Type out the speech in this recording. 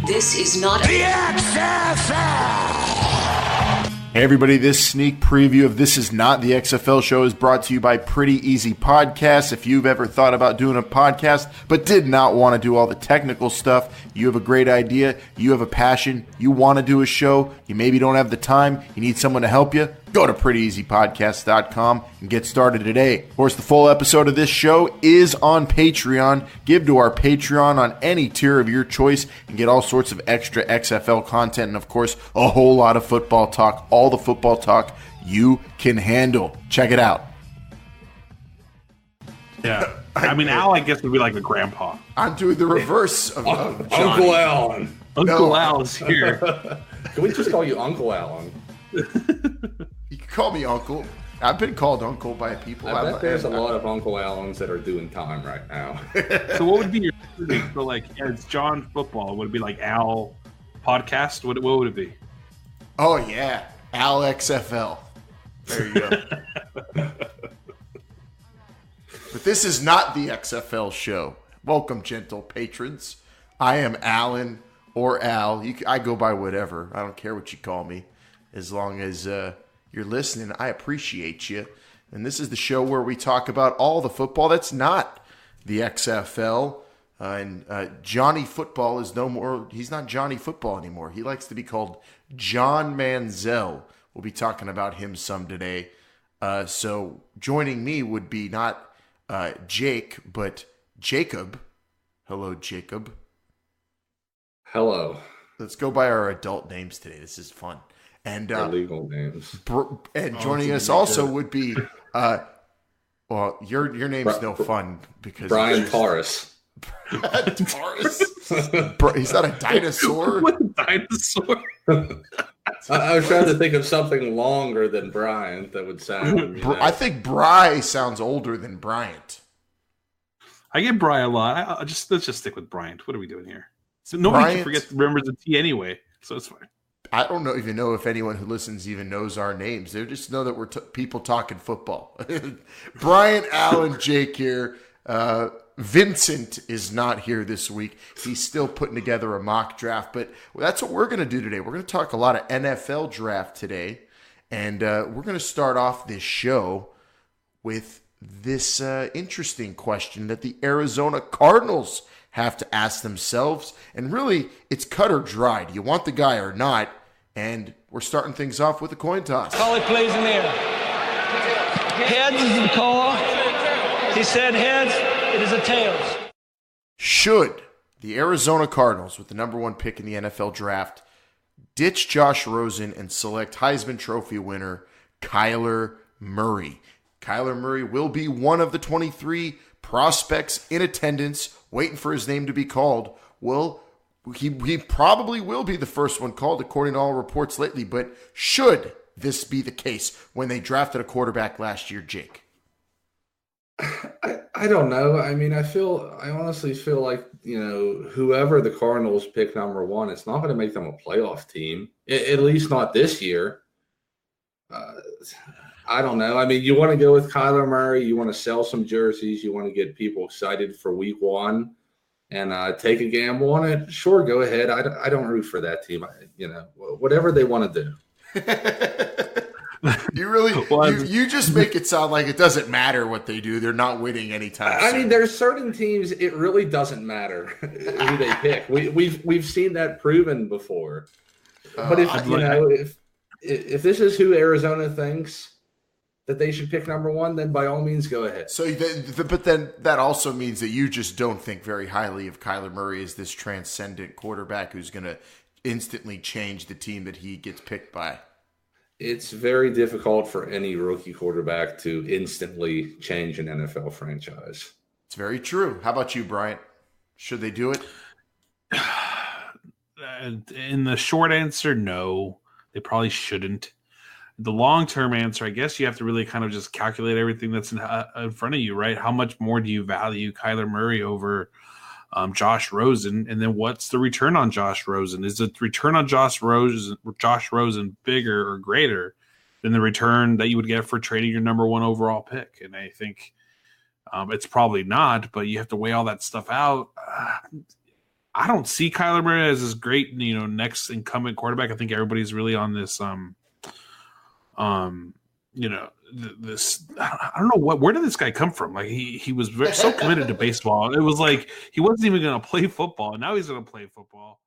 This is not the XFL! Hey everybody, this sneak preview of This Is Not the XFL show is brought to you by Pretty Easy Podcasts. If you've ever thought about doing a podcast but did not want to do all the technical stuff, you have a great idea, you have a passion, you want to do a show, you maybe don't have the time, you need someone to help you, go to prettyeasypodcast.com and get started today. Of course, the full episode of this show is on Patreon. Give to our Patreon on any tier of your choice and get all sorts of extra XFL content and, of course, a whole lot of football talk, all the football talk you can handle. Check it out. Yeah. I mean, Al, I guess, would be like a grandpa. I'm doing the reverse of Uncle Alan. Uncle Al's here. Can we just call you Uncle Alan? You can call me Uncle. I've been called Uncle by people. I bet there's a lot of Uncle Allens that are doing time right now. So what would be your so like it's John Football? Would it be like Al Podcast? What would it be? Oh yeah, Al XFL. There you go. But this is not the XFL show. Welcome, gentle patrons. I am Alan or Al. I go by whatever. I don't care what you call me. As long as you're listening, I appreciate you. And this is the show where we talk about all the football that's not the XFL. And Johnny Football is no more. He's not Johnny Football anymore. He likes to be called John Manziel. We'll be talking about him some today. So joining me would be not Jake, but Jacob. Hello, Jacob. Hello. Let's go by our adult names today. This is fun. And legal names. And joining us also would be, well, your name's no fun because Brian Taurus. Taurus? He's not a dinosaur. What a dinosaur? I was trying to think of something longer than Brian that would sound. I think Bry sounds older than Bryant. I get Bry a lot. Let's just stick with Bryant. What are we doing here? So nobody remembers the T anyway, so it's fine. I don't even know if anyone who listens even knows our names. They just know that we're people talking football. Brian, Allen, Jake here. Vincent is not here this week. He's still putting together a mock draft, but that's what we're going to do today. We're going to talk a lot of NFL draft today, and we're going to start off this show with this interesting question that the Arizona Cardinals have to ask themselves, and really, it's cut or dry. Do you want the guy or not? And we're starting things off with a coin toss. Call it plays in the air. Heads is the call. He said heads. It is a tails. Should the Arizona Cardinals, with the number one pick in the NFL draft, ditch Josh Rosen and select Heisman Trophy winner Kyler Murray? Kyler Murray will be one of the 23 prospects in attendance waiting for his name to be called. Well, he probably will be the first one called according to all reports lately, but should this be the case when they drafted a quarterback last year, Jake? I don't know. I mean, I honestly feel like, whoever the Cardinals pick number one, it's not going to make them a playoff team, at least not this year. I don't know. I mean, you want to go with Kyler Murray. You want to sell some jerseys. You want to get people excited for week one and take a gamble on it. Sure, go ahead. I don't root for that team. Whatever they want to do. You really, you just make it sound like it doesn't matter what they do. They're not winning anytime soon. I mean, there's certain teams it really doesn't matter who they pick. We've seen that proven before. But if this is who Arizona thinks that they should pick number one, then by all means go ahead. So, but then that also means that you just don't think very highly of Kyler Murray as this transcendent quarterback who's going to instantly change the team that he gets picked by. It's very difficult for any rookie quarterback to instantly change an NFL franchise. It's very true. How about you, Bryant? Should they do it? In the short answer, no. They probably shouldn't. The long-term answer, I guess you have to really kind of just calculate everything that's in front of you, right? How much more do you value Kyler Murray over Josh Rosen? And then what's the return on Josh Rosen? Is the return on Josh Rosen bigger or greater than the return that you would get for trading your number one overall pick? And I think it's probably not, but you have to weigh all that stuff out. I don't see Kyler Murray as this great, next incumbent quarterback. I think everybody's really on this, this. I don't know where did this guy come from? Like he was so committed to baseball. It was like he wasn't even going to play football, and now he's going to play football.